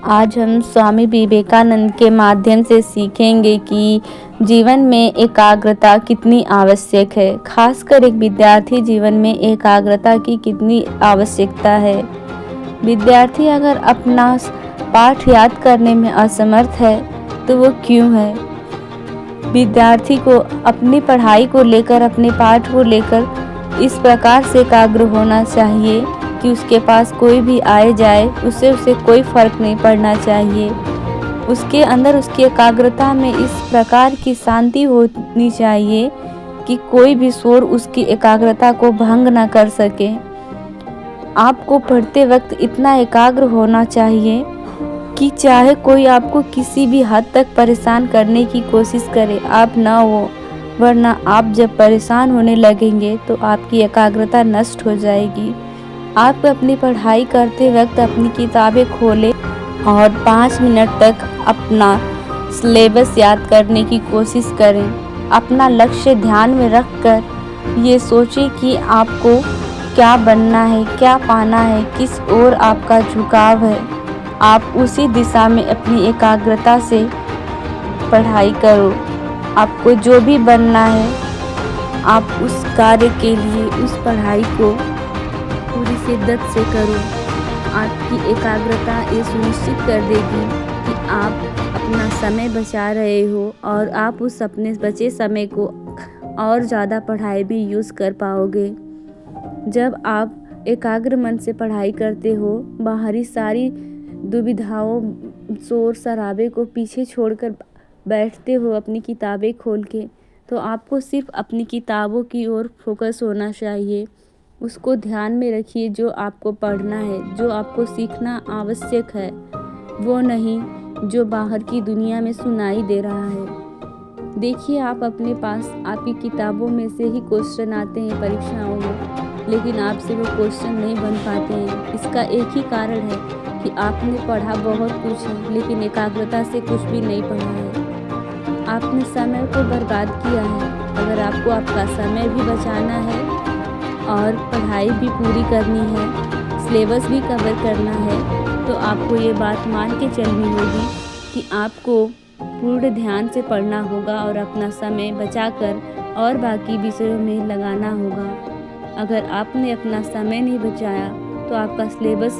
आज हम स्वामी विवेकानंद के माध्यम से सीखेंगे कि जीवन में एकाग्रता कितनी आवश्यक है। खासकर एक विद्यार्थी जीवन में एकाग्रता की कितनी आवश्यकता है। विद्यार्थी अगर अपना पाठ याद करने में असमर्थ है तो वो क्यों है। विद्यार्थी को अपनी पढ़ाई को लेकर, अपने पाठ को लेकर इस प्रकार से एकाग्र होना चाहिए कि उसके पास कोई भी आए जाए उसे कोई फर्क नहीं पड़ना चाहिए। उसके अंदर, उसकी एकाग्रता में इस प्रकार की शांति होनी चाहिए कि कोई भी शोर उसकी एकाग्रता को भंग ना कर सके। आपको पढ़ते वक्त इतना एकाग्र होना चाहिए कि चाहे कोई आपको किसी भी हद तक परेशान करने की कोशिश करे, आप ना हो, वरना आप जब परेशान होने लगेंगे तो आपकी एकाग्रता नष्ट हो जाएगी। आप अपनी पढ़ाई करते वक्त अपनी किताबें खोलें और 5 मिनट तक अपना सिलेबस याद करने की कोशिश करें। अपना लक्ष्य ध्यान में रखकर ये सोचें कि आपको क्या बनना है, क्या पाना है, किस ओर आपका झुकाव है। आप उसी दिशा में अपनी एकाग्रता से पढ़ाई करो। आपको जो भी बनना है, आप उस कार्य के लिए उस पढ़ाई को पूरी शिद्दत से करो। आपकी एकाग्रता ये सुनिश्चित कर देगी कि आप अपना समय बचा रहे हो और आप उस अपने बचे समय को और ज़्यादा पढ़ाई में यूज़ कर पाओगे। जब आप एकाग्र मन से पढ़ाई करते हो, बाहरी सारी दुविधाओं, शोर शराबे को पीछे छोड़कर बैठते हो अपनी किताबें खोल के, तो आपको सिर्फ अपनी किताबों की ओर फोकस होना चाहिए। उसको ध्यान में रखिए, जो आपको पढ़ना है, जो आपको सीखना आवश्यक है, वो नहीं जो बाहर की दुनिया में सुनाई दे रहा है। देखिए, आप अपने पास आपकी किताबों में से ही क्वेश्चन आते हैं परीक्षाओं में, लेकिन आपसे वो क्वेश्चन नहीं बन पाते हैं। इसका एक ही कारण है कि आपने पढ़ा बहुत कुछ है, लेकिन एकाग्रता से कुछ भी नहीं पढ़ा है। आपने समय को बर्बाद किया है। अगर आपको आपका समय भी बचाना है और पढ़ाई भी पूरी करनी है, सिलेबस भी कवर करना है, तो आपको ये बात मान के चलनी होगी कि आपको पूर्ण ध्यान से पढ़ना होगा और अपना समय बचाकर और बाकी विषयों में लगाना होगा। अगर आपने अपना समय नहीं बचाया तो आपका सिलेबस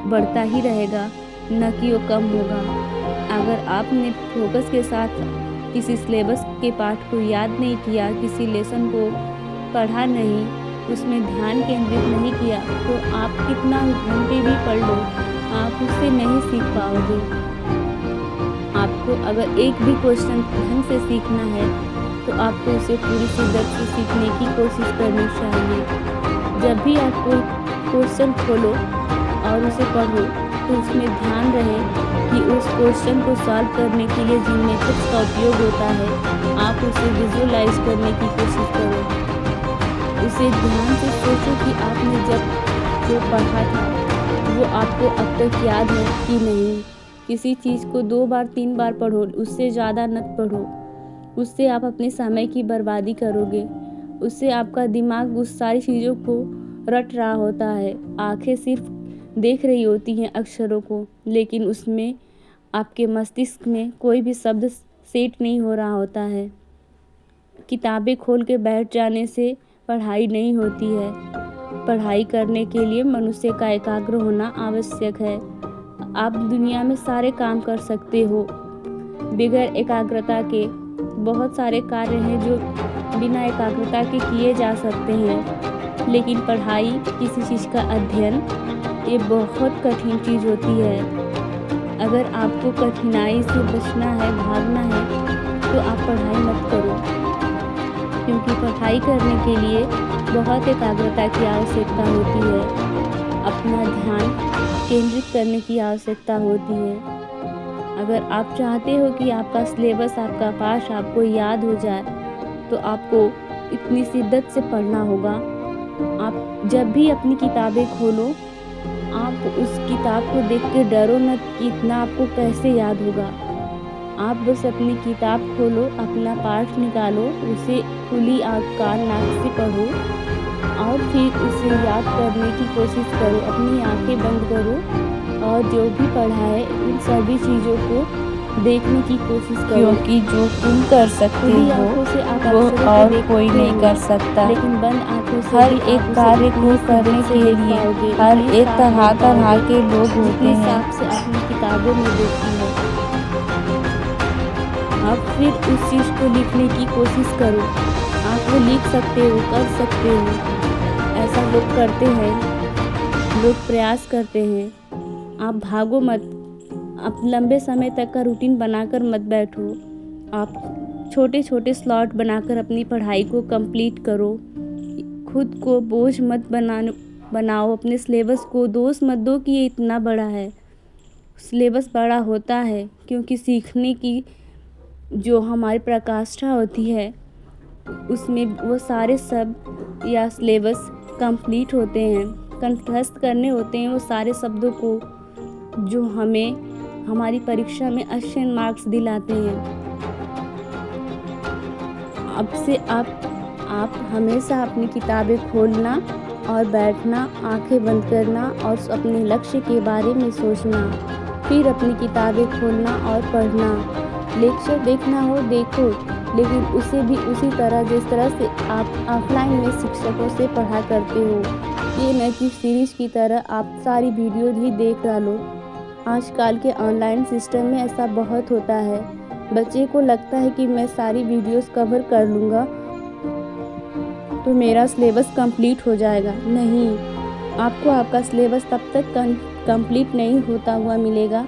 बढ़ता ही रहेगा, न कि वो कम होगा। अगर आपने फोकस के साथ किसी सिलेबस के पाठ को याद नहीं किया, किसी लेसन को पढ़ा नहीं, उसमें ध्यान केंद्रित नहीं किया, तो आप कितना घंटे भी पढ़ लो, आप उससे नहीं सीख पाओगे। आपको अगर एक भी क्वेश्चन ढंग से सीखना है तो आपको उसे पूरी शिद्दत से सीखने की कोशिश करनी चाहिए। जब भी आप कोई क्वेश्चन खोलो और उसे पढ़ो तो उसमें ध्यान रहे कि उस क्वेश्चन को सॉल्व करने के लिए जिन मेथड्स का उपयोग होता है, आप उसे विजुअलाइज करने की कोशिश करो। उसे ध्यान से सोचो कि आपने जब जो पढ़ा था वो आपको अब तक याद है कि नहीं। किसी चीज़ को 2 बार 3 बार पढ़ो, उससे ज़्यादा मत पढ़ो। उससे आप अपने समय की बर्बादी करोगे। उससे आपका दिमाग उस सारी चीज़ों को रट रहा होता है। आंखें सिर्फ देख रही होती हैं अक्षरों को, लेकिन उसमें आपके मस्तिष्क में कोई भी शब्द सेट नहीं हो रहा होता है। किताबें खोल के बैठ जाने से पढ़ाई नहीं होती है। पढ़ाई करने के लिए मनुष्य का एकाग्र होना आवश्यक है। आप दुनिया में सारे काम कर सकते हो बगैर एकाग्रता के। बहुत सारे कार्य हैं जो बिना एकाग्रता के किए जा सकते हैं, लेकिन पढ़ाई, किसी चीज़ का अध्ययन, ये बहुत कठिन चीज़ होती है। अगर आपको कठिनाई से बचना है, भागना है, तो आप पढ़ाई मत करो, क्योंकि पढ़ाई करने के लिए बहुत एकाग्रता की आवश्यकता होती है। अपना ध्यान केंद्रित करने की आवश्यकता होती है। अगर आप चाहते हो कि आपका सिलेबस, आपका पाठ आपको याद हो जाए, तो आपको इतनी शिद्दत से पढ़ना होगा। आप जब भी अपनी किताबें खोलो, आप उस किताब को देख के डरो मत कि इतना आपको कैसे याद होगा। आप बस अपनी किताब खोलो, अपना पाठ निकालो, उसे खुली आँख कान नाक से पढ़ो और फिर उसे याद करने की कोशिश करो। अपनी आंखें बंद करो और जो भी पढ़ा है उन सभी चीज़ों को देखने की कोशिश करो, क्योंकि जो तुम कर सकते खुली हो आंखों से आप वो अक्षरों को और देखते कोई नहीं हो, कर सकता। लेकिन बंद आंखों से हर भी एक आप उसे कार्य को इतनी करने शिद्दत से के देख लिए पाओगे, हर इतने एक साफ तरह देख तरह पाओगे, के लोग होते जितने हैं। साफ से अपनी किताबों में देखी है। आप फिर उस चीज़ को लिखने की कोशिश करो। आप वो लिख सकते हो, कर सकते हो। ऐसा लोग करते हैं, लोग प्रयास करते हैं। आप भागो मत, आप लंबे समय तक का रूटीन बनाकर मत बैठो। आप छोटे छोटे स्लॉट बनाकर अपनी पढ़ाई को कंप्लीट करो। खुद को बोझ मत बनाओ, अपने सिलेबस को दोष मत दो कि ये इतना बड़ा है। सिलेबस बड़ा होता है क्योंकि सीखने की जो हमारी प्रकाष्ठा होती है उसमें वो सारे सब या सिलेबस कंप्लीट होते हैं, कंठस्थ करने होते हैं वो सारे शब्दों को, जो हमें हमारी परीक्षा में अच्छे मार्क्स दिलाते हैं। अब से आप हमेशा अपनी किताबें खोलना और बैठना, आंखें बंद करना और अपने लक्ष्य के बारे में सोचना, फिर अपनी किताबें खोलना और पढ़ना। लेक्चर देखना हो देखो, लेकिन उसे भी उसी तरह जिस तरह से आप ऑफलाइन में शिक्षकों से पढ़ा करते हो। ये न कि सीरीज की तरह आप सारी वीडियो ही देख डालो। आजकल के ऑनलाइन सिस्टम में ऐसा बहुत होता है। बच्चे को लगता है कि मैं सारी वीडियोस कवर कर लूँगा तो मेरा सिलेबस कंप्लीट हो जाएगा। नहीं, आपको आपका सिलेबस तब तक कंप्लीट नहीं होता हुआ मिलेगा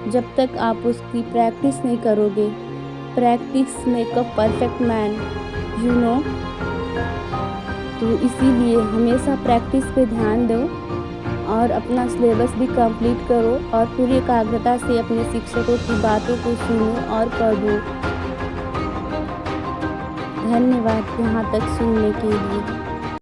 जब तक आप उसकी प्रैक्टिस नहीं करोगे। Practice make a perfect man, you know. तो इसीलिए हमेशा प्रैक्टिस पे ध्यान दो और अपना सिलेबस भी कंप्लीट करो और पूरी एकाग्रता से अपने शिक्षकों की बातों को सुनो और पढ़ो। धन्यवाद यहाँ तक सुनने के लिए।